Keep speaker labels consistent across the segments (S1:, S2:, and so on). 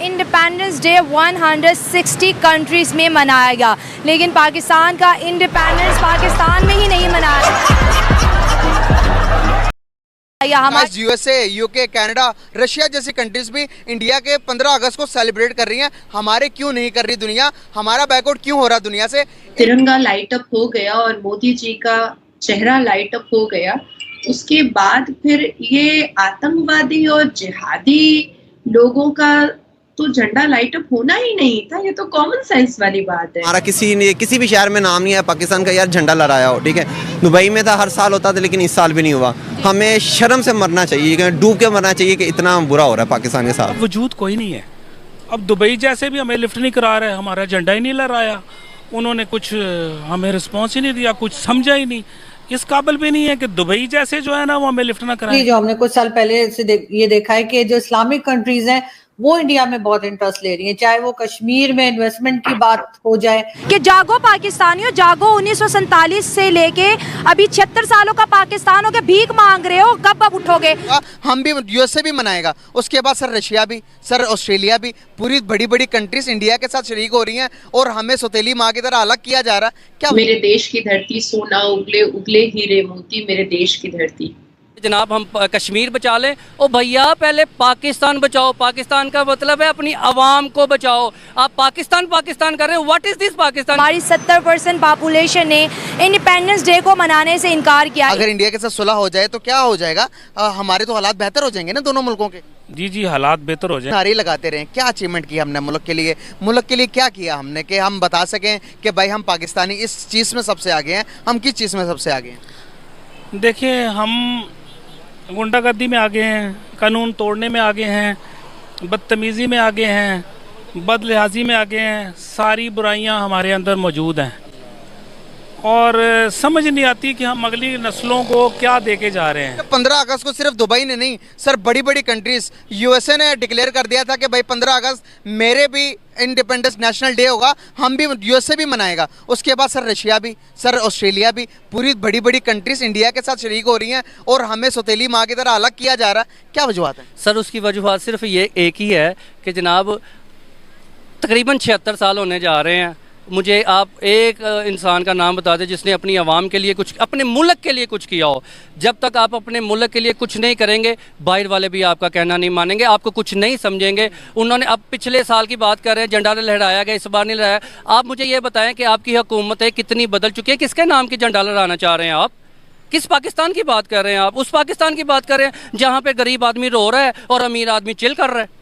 S1: Independence day 160 countries में मनाया गया, लेकिन पाकिस्तान का इंडिपेंडेंस पाकिस्तान में ही नहीं मनाया।
S2: यूएसए, यूके, कनाडा, रशिया जैसी कंट्रीज भी इंडिया के 15 अगस्त को सेलिब्रेट कर रही हैं। हमारे क्यों नहीं कर रही दुनिया? हमारा बैकवर्ड क्यों हो रहा दुनिया से?
S3: तिरंगा लाइट अप हो गया और मोदी जी का चेहरा लाइट अप हो गया, उसके बाद फिर ये आतंकवादी और जिहादी लोगों का तो झंडा लाइट अप होना ही नहीं था। ये तो कॉमन सेंस वाली बात है।
S4: हमारा किसी भी शहर में नाम नहीं है पाकिस्तान का यार झंडा लहराया हो, ठीक है। दुबई में था, हर साल होता था, लेकिन इस साल भी नहीं हुआ। हमें शर्म से मरना चाहिए, डूब के मरना चाहिए कि इतना बुरा हो रहा है पाकिस्तान के साथ।
S5: वजूद कोई नहीं है। अब दुबई जैसे भी हमें लिफ्ट नहीं करा रहे, हमारा झंडा ही नहीं लहराया, उन्होंने कुछ हमें रिस्पॉन्स ही नहीं दिया, कुछ समझा ही नहीं। इस काबिल भी नहीं है कि दुबई जैसे जो है ना वो हमें लिफ्ट ना कराए।
S6: जो हमने कुछ साल पहले से ये देखा है कि जो इस्लामिक कंट्रीज हैं वो इंडिया में बहुत इंटरेस्ट ले रही है, चाहे वो कश्मीर में इन्वेस्टमेंट की बात हो जाए
S1: कि जागो पाकिस्तानियों, जागो। 1947 से लेके अभी 76 सालों का पाकिस्तान हो गया, भीख मांग रहे हो, कब उठोगे?
S2: हम भी, यूएसए भी मनाएगा, उसके बाद सर रशिया भी, सर ऑस्ट्रेलिया भी, पूरी बड़ी बड़ी कंट्रीज इंडिया के साथ शरीक हो रही हैं और हमें सौतेली माँ की तरह अलग किया जा रहा है। क्या
S3: मेरे देश की धरती सोना उगले उगले हीरे मोती, मेरे देश की धरती।
S7: जनाब हम कश्मीर बचा लें, ओ भैया पहले पाकिस्तान बचाओ। पाकिस्तान का मतलब है अपनी आवाम को बचाओ। आप पाकिस्तान पाकिस्तान कर रहे हो। What is this Pakistan?
S1: हमारी 70% पॉपुलेशन ने इंडिपेंडेंस डे को मनाने से इनकार किया।
S2: अगर इंडिया के साथ सुलह हो जाए तो क्या हो जाएगा? हमारे तो हालात बेहतर हो जाएंगे ना दोनों मुल्कों के।
S5: जी हालात बेहतर हो जाए।
S2: नारे लगाते रहे, क्या अचीवमेंट किया हमने मुल्क के लिए? मुल्क के लिए क्या किया हमने कि हम बता सकें कि भाई हम पाकिस्तानी इस चीज़ में सबसे आगे हैं? हम किस चीज़ में सबसे आगे हैं?
S5: देखिए, हम गुंडागर्दी में आगे हैं, कानून तोड़ने में आगे हैं, बदतमीज़ी में आगे हैं, बदलिहाजी में आगे हैं। सारी बुराइयां हमारे अंदर मौजूद हैं और समझ नहीं आती कि हम अगली नस्लों को क्या देके जा रहे हैं।
S2: 15 अगस्त को सिर्फ दुबई ने नहीं सर, बड़ी बड़ी कंट्रीज, यूएसए ने डिक्लेयर कर दिया था कि भाई 15 अगस्त मेरे भी इंडिपेंडेंस नेशनल डे होगा, हम भी, यूएसए भी मनाएगा। उसके बाद सर रशिया भी, सर ऑस्ट्रेलिया भी, पूरी बड़ी बड़ी कंट्रीज इंडिया के साथ शरीक हो रही हैं और हमें सौतेली माँ की तरह अलग किया जा रहा है। क्या वजूहत है
S7: सर? उसकी वजूहत सिर्फ ये एक ही है कि जनाब तकरीबन 76 साल होने जा रहे हैं। मुझे आप एक इंसान का नाम बता दें जिसने अपनी आवाम के लिए कुछ, अपने मुल्क के लिए कुछ किया हो। जब तक आप अपने मुल्क के लिए कुछ नहीं करेंगे, बाहर वाले भी आपका कहना नहीं मानेंगे, आपको कुछ नहीं समझेंगे। उन्होंने, अब पिछले साल की बात कर रहे हैं, झंडा लहराया गया, इस बार नहीं लहराया। आप मुझे ये बताएं कि आपकी हुकूमतें कितनी बदल चुकी है? किसके नाम की झंडा लहराना चाह रहे हैं आप? किस पाकिस्तान की बात कर रहे हैं आप? उस पाकिस्तान की बात कर रहे हैं जहाँ पे गरीब आदमी रो रहा है और अमीर आदमी चिल कर रहा है।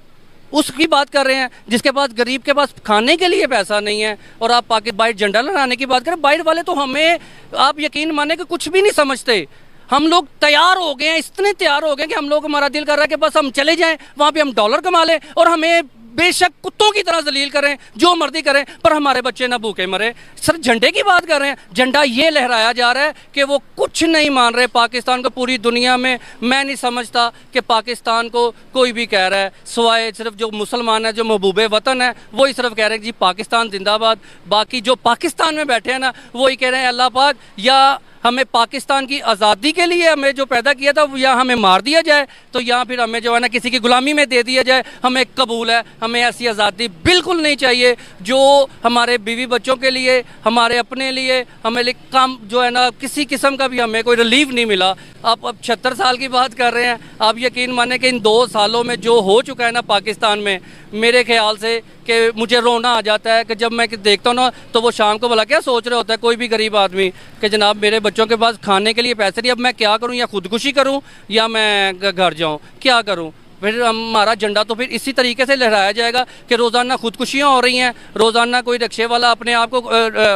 S7: उसकी बात कर रहे हैं जिसके पास, गरीब के पास खाने के लिए पैसा नहीं है और आप बाहर झंडा लहराने की बात करें। बाहर वाले तो हमें, आप यकीन माने कि कुछ भी नहीं समझते। हम लोग तैयार हो गए हैं, इतने तैयार हो गए कि हम लोग, हमारा दिल कर रहा है कि बस हम चले जाएं, वहाँ पे हम डॉलर कमा लें और हमें बेशक कुत्तों की तरह जलील करें, जो मर्जी करें, पर हमारे बच्चे ना भूखे मरे। सर झंडे की बात कर रहे हैं, झंडा ये लहराया जा रहा है कि वो कुछ नहीं मान रहे पाकिस्तान को पूरी दुनिया में। मैं नहीं समझता कि पाकिस्तान को कोई भी कह रहा है, सिवाय सिर्फ जो मुसलमान है, जो महबूबे वतन है, वही सिर्फ कह रहे हैं जी पाकिस्तान जिंदाबाद। बाकी जो पाकिस्तान में बैठे हैं ना, वही कह रहे हैं अल्लाह पाक या हमें पाकिस्तान की आज़ादी के लिए हमें जो पैदा किया था या हमें मार दिया जाए, तो या फिर हमें जो है ना किसी की गुलामी में दे दिया जाए, हमें कबूल है। हमें ऐसी आज़ादी बिल्कुल नहीं चाहिए जो हमारे बीवी बच्चों के लिए, हमारे अपने लिए, हमें काम जो है ना किसी किस्म का भी हमें कोई रिलीफ नहीं मिला। आप अब 76 साल की बात कर रहे हैं। आप यकीन माने कि इन 2 सालों में जो हो चुका है ना पाकिस्तान में, मेरे ख्याल से कि मुझे रोना आ जाता है कि जब मैं देखता हूँ ना, तो वो शाम को भला क्या सोच रहे होता है कोई भी गरीब आदमी कि जनाब मेरे बच्चों के पास खाने के लिए पैसे नहीं, अब मैं क्या करूँ? या खुदकुशी करूँ या मैं घर जाऊँ, क्या करूँ? फिर हमारा झंडा तो फिर इसी तरीके से लहराया जाएगा कि रोज़ाना खुदकुशियाँ हो रही हैं, रोज़ाना कोई रिक्शे वाला अपने आप को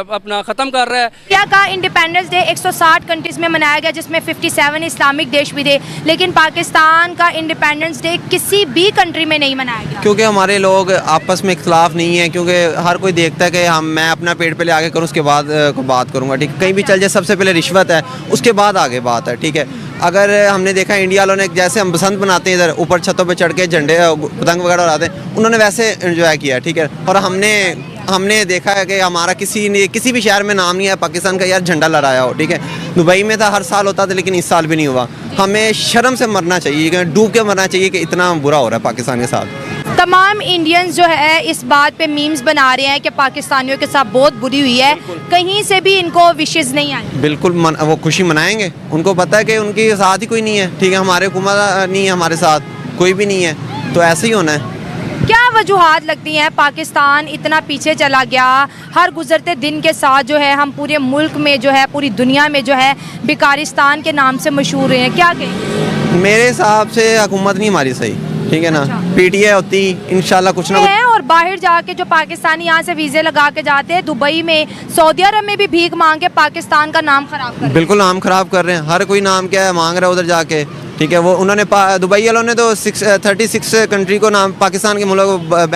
S7: अपना ख़त्म कर रहा है।
S1: इंडिया का इंडिपेंडेंस डे 160 कंट्रीज़ में मनाया गया, जिसमें 57 इस्लामिक देश भी थे, लेकिन पाकिस्तान का इंडिपेंडेंस डे किसी भी कंट्री में नहीं मनाया गया।
S4: क्योंकि हमारे लोग आपस में इख्तलाफ नहीं है, क्योंकि हर कोई देखता है कि मैं अपना पेट पहले आगे करूँ, उसके बाद बात करूँगा, ठीक है। कहीं भी चल जाए, सबसे पहले रिश्वत है, उसके बाद आगे बात है, ठीक है। अगर हमने देखा इंडिया वालों ने, जैसे हम बसंत बनाते हैं इधर ऊपर छतों पे चढ़ के झंडे पतंग वगैरह उड़ाते हैं, उन्होंने वैसे एंजॉय किया, ठीक है। और हमने देखा है कि हमारा किसी भी शहर में नाम नहीं है पाकिस्तान का यार झंडा लहराया हो, ठीक है। दुबई में था, हर साल होता था, लेकिन इस साल भी नहीं हुआ। हमें शर्म से मरना चाहिए, डूब के मरना चाहिए कि इतना बुरा हो रहा है पाकिस्तान के साथ।
S1: तमाम इंडियंस जो है इस बात पे मीम्स बना रहे हैं कि पाकिस्तानियों के साथ बहुत बुरी हुई है, कहीं से भी इनको विशेष नहीं आई।
S4: बिल्कुल वो खुशी मनाएंगे, उनको पता है कि उनके साथ ही कोई नहीं है, ठीक है, हमारे हुकूमत नहीं है, हमारे साथ कोई भी नहीं है, तो ऐसे ही होना है।
S1: क्या वजूहात लगती हैं पाकिस्तान इतना पीछे चला गया? हर गुजरते दिन के साथ जो है हम पूरे मुल्क में जो है, पूरी दुनिया में जो है बेकारिस्तान के नाम से मशहूर हैं, क्या कहें?
S4: मेरे हिसाब से हुकूमत नहीं हमारी सही, ठीक है ना।
S1: अच्छा।
S4: पीटीआई होती इंशाल्लाह कुछ ना कुछ
S1: है। और बाहर जाके जो पाकिस्तानी यहाँ से वीज़े लगा के जाते हैं, दुबई में, सऊदी अरब में भी भीख मांग के पाकिस्तान का नाम खराब कर रहे हैं।
S4: बिल्कुल नाम खराब कर रहे हैं, हर कोई नाम क्या है मांग रहा है उधर जाके, ठीक है। वो उन्होंने दुबई वालों ने तो 36 कंट्री को नाम, पाकिस्तान के मुल्क को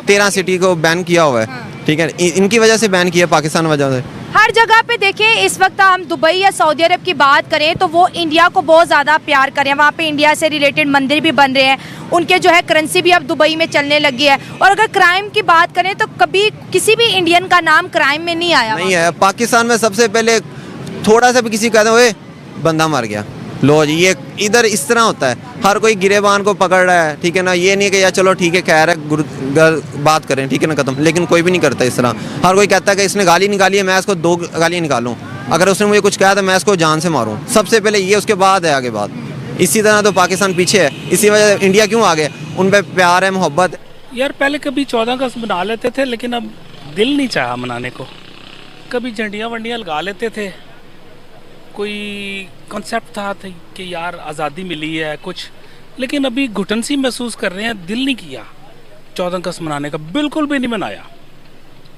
S4: 13 सिटी को बैन किया हुआ है, ठीक है। इनकी वजह से बैन किया, पाकिस्तान वजह से।
S1: हर जगह पे देखें, इस वक्त हम दुबई या सऊदी अरब की बात करें तो वो इंडिया को बहुत ज़्यादा प्यार करें, वहाँ पे इंडिया से रिलेटेड मंदिर भी बन रहे हैं, उनके जो है करेंसी भी अब दुबई में चलने लगी है। और अगर क्राइम की बात करें तो कभी किसी भी इंडियन का नाम क्राइम में नहीं आया।
S4: नहीं है, पाकिस्तान में सबसे पहले थोड़ा सा भी किसी कहते हुए बंदा मर गया, लो जी, ये इधर इस तरह होता है, हर कोई गिरेबान को पकड़ रहा है, ठीक है ना। ये नहीं कि यार चलो ठीक है, खैर है, बात करें, ठीक है ना, खत्म। लेकिन कोई भी नहीं करता इस तरह। हर कोई कहता है कि इसने गाली निकाली है, मैं इसको 2 गालियाँ निकालूं, अगर उसने मुझे कुछ कहा तो मैं इसको जान से मारूं। सबसे पहले ये, उसके बाद है आगे बात। इसी तरह तो पाकिस्तान पीछे है, इसी वजह से इंडिया क्यों आगे, उन पर प्यार है, मोहब्बत।
S5: यार पहले कभी 14 अगस्त मना लेते थे, लेकिन अब दिल नहीं चाहा मनाने को। कभी झंडियाँ वंडियाँ लगा लेते थे, कोई कॉन्सेप्ट था कि यार आज़ादी मिली है कुछ, लेकिन अभी घुटन सी महसूस कर रहे हैं, दिल नहीं किया 14 अगस्त मनाने का, बिल्कुल भी नहीं मनाया।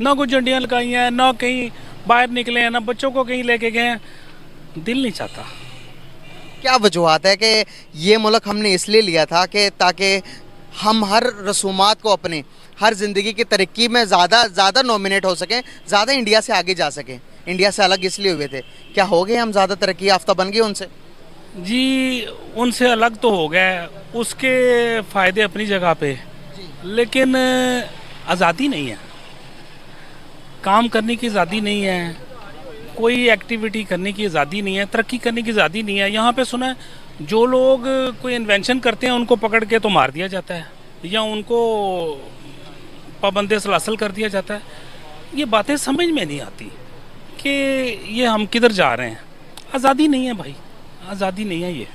S5: ना कोई झंडियाँ लगाई हैं, ना कहीं बाहर निकले हैं, ना बच्चों को कहीं लेके गए हैं, दिल नहीं चाहता।
S2: क्या वजूहत है कि ये मुल्क हमने इसलिए लिया था कि ताकि हम हर रसूमात को अपने हर ज़िंदगी की तरक्की में ज़्यादा नॉमिनेट हो सकें, ज़्यादा इंडिया से आगे जा सकें। इंडिया से अलग इसलिए हुए थे, क्या हो गए हम ज़्यादा तरक्की याफ्ता बन गए उनसे?
S5: जी उनसे अलग तो हो गए, उसके फ़ायदे अपनी जगह पे, लेकिन आज़ादी नहीं है, काम करने की आज़ादी नहीं है, कोई एक्टिविटी करने की आज़ादी नहीं है, तरक्की करने की आज़ादी नहीं है। यहाँ पे सुना है, जो लोग कोई इन्वेंशन करते हैं उनको पकड़ के तो मार दिया जाता है, या उनको पाबंदे सलासल कर दिया जाता है। ये बातें समझ में नहीं आती कि ये हम किधर जा रहे हैं। आज़ादी नहीं है भाई, आज़ादी नहीं है ये।